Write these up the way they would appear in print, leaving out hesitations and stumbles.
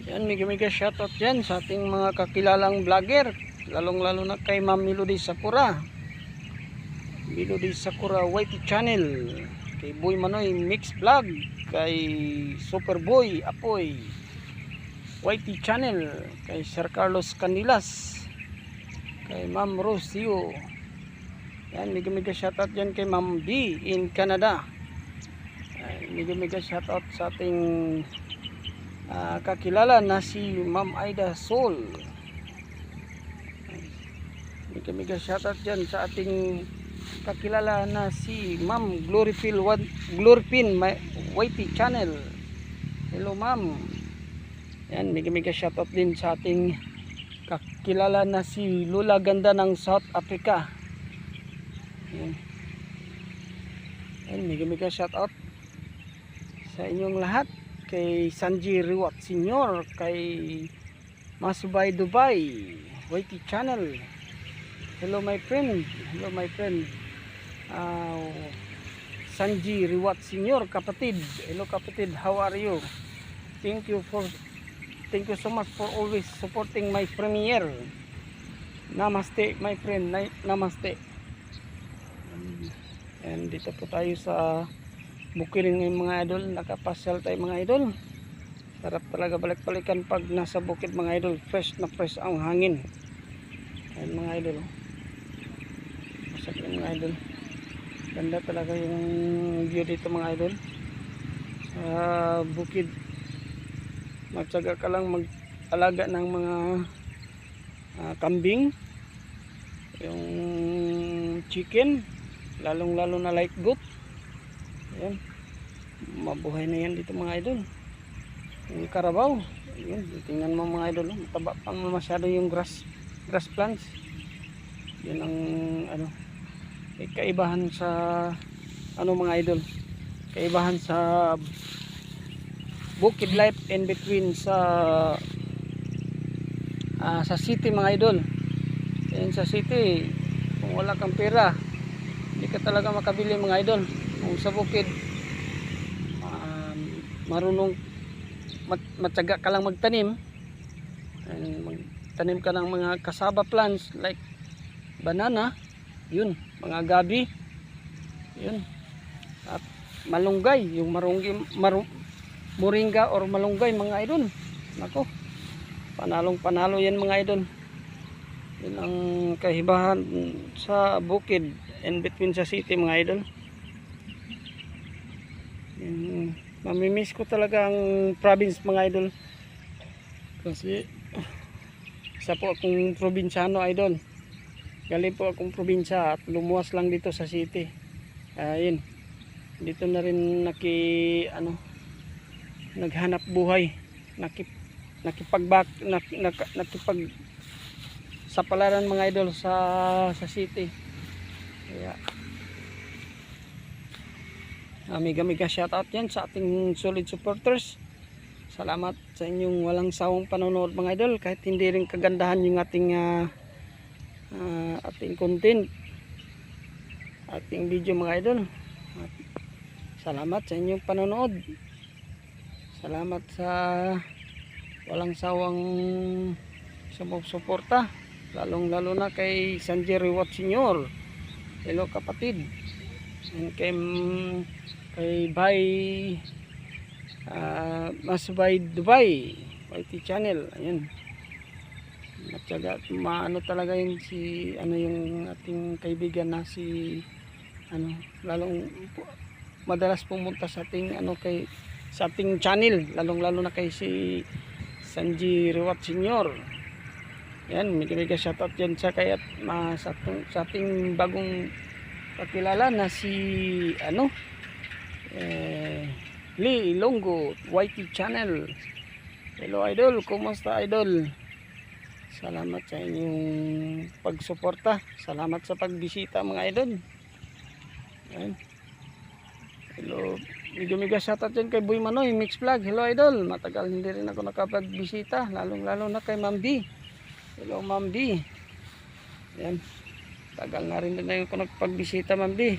Yan, mega shoutout dyan sa ating mga kakilalang vlogger, lalong lalo na kay Ma'am Melody Sakura, Melody Sakura YT channel, kay Boy Manoy Mix Vlog, kay Superboy Apoy YT channel, kay Sir Carlos Candilas, kay Ma'am Rocio. Yan, mega shoutout dyan kay Ma'am B in Canada. Mega shoutout sa ating kakilala na si Ma'am Aida Sol. Mega shoutout dyan sa ating kakilala na si Ma'am Gloripin YT channel. Hello ma'am. Yan, mega shoutout din sa ating kakilala na si Lula Ganda ng South Africa. Yan, mega shoutout sa inyong lahat, kay Sanji Riwat Senior, kay Masubay Dubai YT channel. Hello my friend, Sanji Riwat Senior, kapatid. Hello kapatid, how are you? Thank you so much for always supporting my premiere. Namaste my friend, namaste. And dito po tayo sa Bukirin ng mga idol, nakapasyal tayo mga idol. Sarap talaga balik-balikan pag nasa bukid mga idol, fresh na fresh ang hangin. Ayan mga idol, masak yung mga idol, ganda talaga yung view dito mga idol. Sa bukid, magtsaga ka lang mag-alaga ng mga kambing, yung chicken, lalong lalo na like goat. Ayan, mabuhay na yan dito mga idol. Yung karabaw, yun, tingnan mo mga idol, mataba pa masyado yung grass plants. Yun ang kaibahan sa mga idol, kaibahan sa bukid life in between sa city mga idol. Ayan, sa city kung wala kang pera hindi ka talaga makabili mga idol. Kung sa bukid marunong matyaga ka lang magtanim, magtanim ka ng mga kasaba plants like banana, yun, mga gabi, yun, at malunggay, yung moringa or malunggay mga idol. Nako, panalo yan mga idol. Yun ang kahibahan sa bukid in between sa city mga idol. Mamimiss ko talaga ang province mga idol, kasi isa po akong probinsyano idol. Galing po akong probinsya at lumuwas lang dito sa city. Ayun, dito na rin naghanap buhay, nakipag sa palaran mga idol sa city. Kaya mega shoutout yan sa ating solid supporters. Salamat sa inyong walang sawang panonood mga idol, kahit hindi rin kagandahan yung ating content, ating video mga idol. At salamat sa inyong panonood. Salamat sa walang sawang sumusuporta, lalong lalo na kay Sanji Riwat Senior. Hello kapatid. And kay Masubay Dubai YT channel. Ayun, matyaga, talaga yun si yung ating kaibigan na si lalong madalas pumunta sa ating sa ating channel, lalong lalo na kay si Sanji Riwat Senior. Yan, mega shoutout yan sa sa ating bagong kakilala na si Lee Ilonggo YT channel. Hello idol, kumusta idol? Salamat sa inyong pagsuporta, salamat sa pagbisita mga idol. Ayan. Hello, mega shoutout dyan kay Boy Manoy Mix Vlog. Hello idol, matagal hindi rin ako nakapagbisita, lalong lalo na kay Ma'am B. Hello Ma'am B. Ayan, tagal na rin din ako nagpagbisita Ma'am B.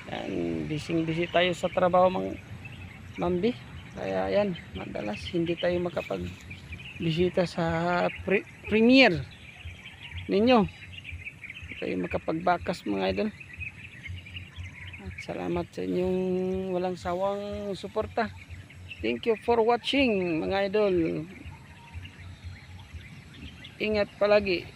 Ayan, busy tayo sa trabaho Ma'am B. Kaya yan, madalas hindi tayo bisita sa premiere ninyo. Kayo makapagbakas mga idol. At salamat sa inyong walang sawang suporta. Thank you for watching mga idol. Ingat palagi.